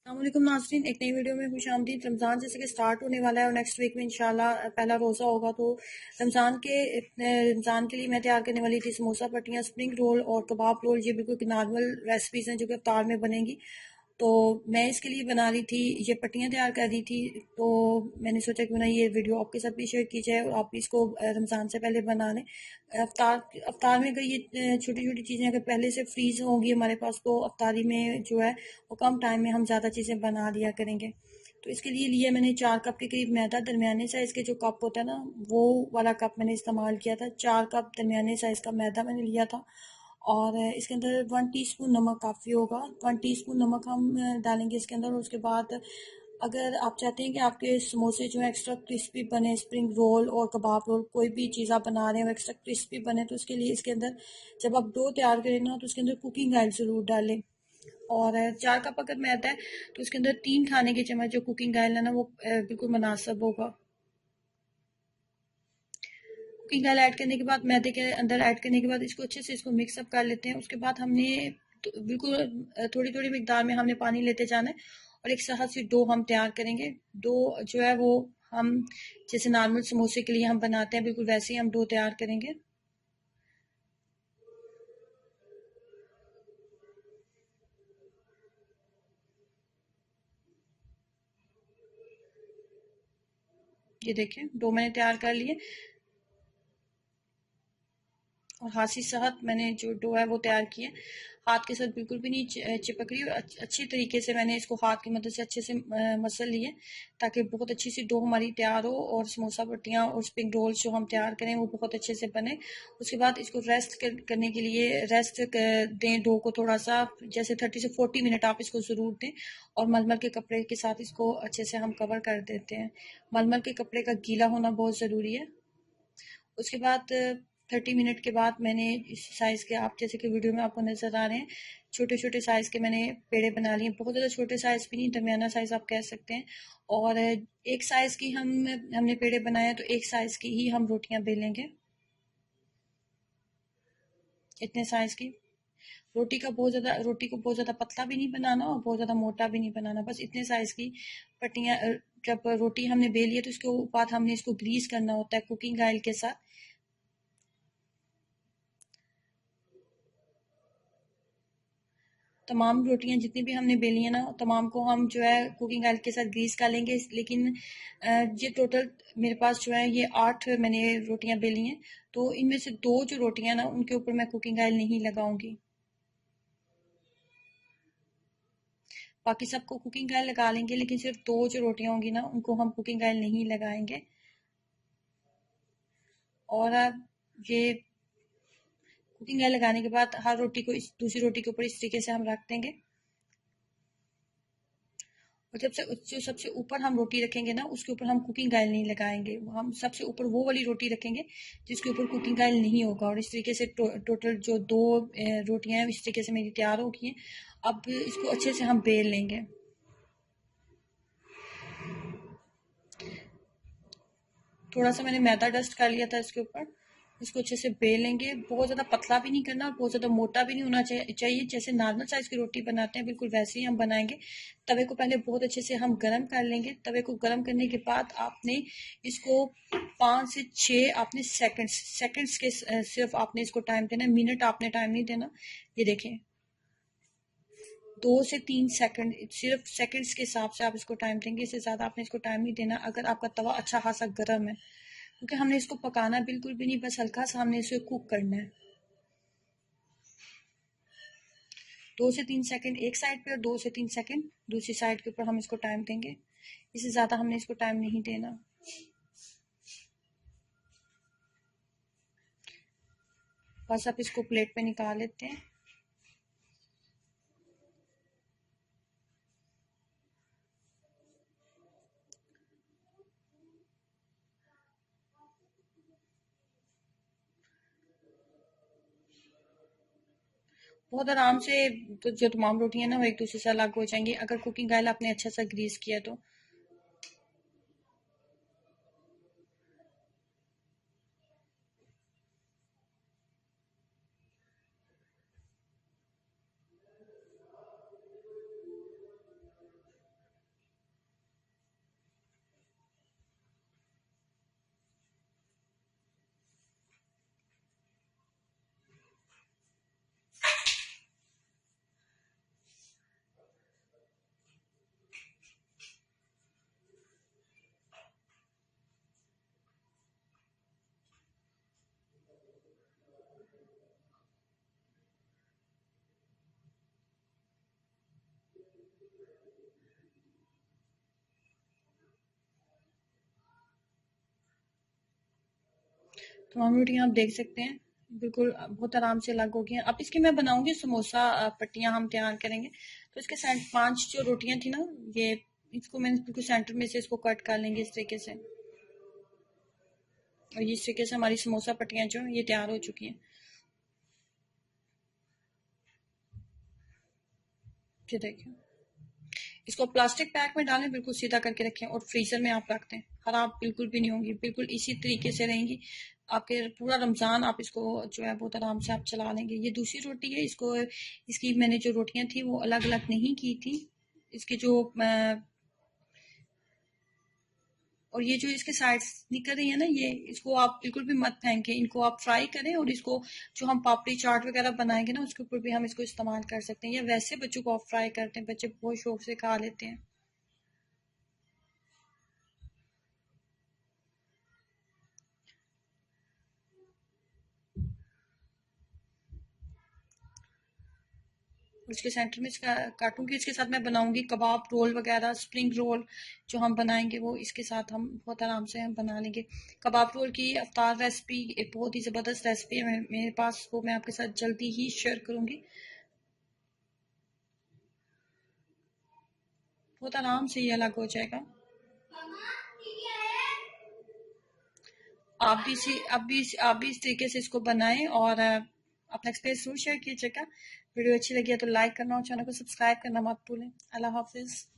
अस्सलामुअलैकुम नाज़रीन, एक नई वीडियो में खुशामदीद। रमज़ान जैसे कि स्टार्ट होने वाला है और नेक्स्ट वीक में इंशाल्लाह पहला रोज़ा होगा। तो रमज़ान के लिए मैं तैयार करने वाली थी समोसा पट्टियाँ, स्प्रिंग रोल और कबाब रोल। ये बिल्कुल नॉर्मल रेसिपीज़ हैं जो कि इफ्तार में बनेंगी। तो मैं इसके लिए बना रही थी, ये पट्टियाँ तैयार कर रही थी। तो मैंने सोचा क्यों ना ये वीडियो आपके साथ भी शेयर की जाए और आप भी इसको रमज़ान से पहले बना लें। अफ्तार अफ्तार में अगर ये छोटी छोटी चीज़ें अगर पहले से फ्रीज होंगी हमारे पास, तो अफ्तारी में जो है वो कम टाइम में हम ज़्यादा चीज़ें बना लिया करेंगे। तो इसके लिए लिया मैंने 4 कप के करीब मैदा। दरमियाने साइज़ के जो कप होता है ना, वो वाला कप मैंने इस्तेमाल किया था। 4 कप दरमियाने साइज़ का मैदा मैंने लिया था। और इसके अंदर 1 टीस्पून नमक काफ़ी होगा। 1 टीस्पून नमक हम डालेंगे इसके अंदर। और उसके बाद अगर आप चाहते हैं कि आपके समोसे जो है एक्स्ट्रा क्रिस्पी बने, स्प्रिंग रोल और कबाब रोल कोई भी चीज़ आप बना रहे हैं वो एक्स्ट्रा क्रिस्पी बने, तो उसके लिए इसके अंदर जब आप डो तैयार करें ना, तो उसके अंदर कुकिंग ऑयल ज़रूर डालें। और 4 कप अगर मैदा है तो उसके अंदर 3 खाने के चम्मच जो कुकिंग ऑयल है ना, वो बिल्कुल मुनासिब होगा। कुकिंग ऑयल ऐड करने के बाद, मैदे के अंदर ऐड करने के बाद इसको अच्छे से इसको मिक्सअप कर लेते हैं। उसके बाद हमने तो बिल्कुल थोड़ी थोड़ी मिकदार में हमने पानी लेते जाना है और एक सख्त सी डो हम तैयार करेंगे। डो जो है वो हम जैसे नॉर्मल समोसे के लिए हम बनाते हैं, बिल्कुल वैसे ही हम डो तैयार करेंगे। ये देखें, डो मैंने तैयार कर लिए और हाथ से सहत मैंने जो डो है वो तैयार किया। हाथ के साथ बिल्कुल भी नहीं चिपक रही। और अच्छी तरीके से मैंने इसको हाथ की मदद से अच्छे से मसल लिए, ताकि बहुत अच्छी सी डो हमारी तैयार हो और समोसा पट्टियाँ और स्प्रिंग रोल्स जो हम तैयार करें वो बहुत अच्छे से बने। उसके बाद इसको करने के लिए दें डो को थोड़ा सा, जैसे 30 से 40 मिनट आप इसको ज़रूर दें। और मलमल के कपड़े के साथ इसको अच्छे से हम कवर कर देते हैं। मलमल के कपड़े का गीला होना बहुत ज़रूरी है। उसके बाद 30 मिनट के बाद मैंने इस साइज़ के, आप जैसे कि वीडियो में आपको नज़र आ रहे हैं, छोटे छोटे साइज़ के मैंने पेड़े बना लिए। बहुत ज़्यादा छोटे साइज़ भी नहीं, दरमियाना साइज़ आप कह सकते हैं। और एक साइज़ की हमने पेड़े बनाए हैं, तो एक साइज़ की ही हम रोटियां बेलेंगे। इतने साइज़ की रोटी को बहुत ज़्यादा पतला भी नहीं बनाना और बहुत ज़्यादा मोटा भी नहीं बनाना, बस इतने साइज़ की पट्टियाँ। जब रोटी हमने बेली है तो उसके बाद हमने इसको ग्रीस करना होता है कुकिंग ऑयल के साथ। तमाम रोटियां जितनी भी हमने बेली हैं ना, तमाम को हम जो है कुकिंग ऑयल के साथ ग्रीस कर लेंगे। लेकिन ये टोटल मेरे पास जो है ये 8 मैंने रोटियां बेली हैं। तो इनमें से 2 जो रोटियां ना, उनके ऊपर मैं कुकिंग ऑयल नहीं लगाऊंगी। बाकी सबको कुकिंग ऑयल लगा लेंगे, लेकिन सिर्फ 2 जो रोटियां होंगी ना, उनको हम कुकिंग ऑयल नहीं लगाएंगे। और ये कुकिंग ऑयल लगाने के बाद हर रोटी को दूसरी रोटी के ऊपर इस तरीके से हम रख देंगे। और जो सबसे ऊपर हम रोटी रखेंगे ना, उसके ऊपर हम कुकिंग ऑयल नहीं लगाएंगे। हम सबसे ऊपर वो वाली रोटी रखेंगे जिसके ऊपर कुकिंग ऑयल नहीं होगा। और इस तरीके से टोटल जो 2 रोटियां हैं, इस तरीके से मेरी तैयार हो गई हैं। अब इसको अच्छे से हम बेल लेंगे। थोड़ा सा मैंने मैदा डस्ट कर लिया था इसके ऊपर। इसको अच्छे से बेल लेंगे। बहुत ज़्यादा पतला भी नहीं करना और बहुत ज़्यादा मोटा भी नहीं होना चाहिए। जैसे नॉर्मल साइज़ की रोटी बनाते हैं, बिल्कुल वैसे ही हम बनाएंगे। तवे को पहले बहुत अच्छे से हम गरम कर लेंगे। तवे को गरम करने के बाद आपने इसको 5 से 6 आपने सेकंड्स के सिर्फ आपने इसको टाइम देना है। मिनट आपने टाइम नहीं देना। ये देखें, 2 से 3 सेकंड, सिर्फ सेकंड्स के हिसाब से आप इसको टाइम देंगे। इससे ज़्यादा आपने इसको टाइम नहीं देना अगर आपका तवा अच्छा खासा गर्म है, क्योंकि हमने इसको पकाना बिल्कुल भी नहीं, बस हल्का सा हमने इसे कुक करना है। 2 से 3 सेकंड एक साइड पे और 2 से 3 सेकंड दूसरी साइड के ऊपर हम इसको टाइम देंगे। इससे ज़्यादा हमने इसको टाइम नहीं देना। बस आप इसको प्लेट पे निकाल लेते हैं। बहुत आराम से। तो जो तमाम रोटियां ना वो एक दूसरे से अलग हो जाएंगी, अगर कुकिंग ऑयल आपने अच्छा सा ग्रीस किया तो। तमाम रोटियां आप देख सकते हैं बिल्कुल बहुत आराम से अलग हो गई हैं। अब इसकी मैं बनाऊंगी समोसा पट्टियां हम तैयार करेंगे। तो इसके साथ 5 जो रोटियां थी ना, ये इसको मैंने बिल्कुल सेंटर में से इसको कट कर लेंगे इस तरीके से। और इस तरीके से हमारी समोसा पट्टियां जो हैं ये तैयार हो चुकी हैं। ये देखिए, इसको प्लास्टिक पैक में डालें, बिल्कुल सीधा करके रखें और फ्रीजर में आप रख दें। खराब बिल्कुल भी नहीं होंगी, बिल्कुल इसी तरीके से रहेंगी आपके पूरा रमज़ान। आप इसको जो है बहुत आराम से आप चला लेंगे। ये दूसरी रोटी है, इसको इसकी मैंने जो रोटियां थी वो अलग अलग नहीं की थी। इसके जो और ये जो इसके साइड्स निकल रही है ना, ये इसको आप बिल्कुल भी मत फेंकें, इनको आप फ्राई करें। और इसको जो हम पापड़ी चाट वगैरह बनाएंगे ना, उसके ऊपर भी हम इसको इस्तेमाल कर सकते हैं। या वैसे बच्चों को आप फ्राई करते हैं, बच्चे बहुत शौक से खा लेते हैं। उसके सेंटर में इसका काटूंगी। इसके साथ मैं बनाऊंगी कबाब रोल वगैरह, स्प्रिंग रोल जो हम बनाएंगे वो इसके साथ हम बहुत आराम से हम बना लेंगे। कबाब रोल की अवतार रेसिपी एक बहुत ही ज़बरदस्त रेसिपी है मेरे पास, वो मैं आपके साथ जल्दी ही शेयर करूंगी। बहुत आराम से ये अलग हो जाएगा। आप भी इस तरीके से इसको बनाएं और अपना एक्सपीरियंस जरूर शेयर कीजिएगा। वीडियो अच्छी लगी है तो लाइक करना और चैनल को सब्सक्राइब करना मत भूलें। अल्लाह हाफिज़।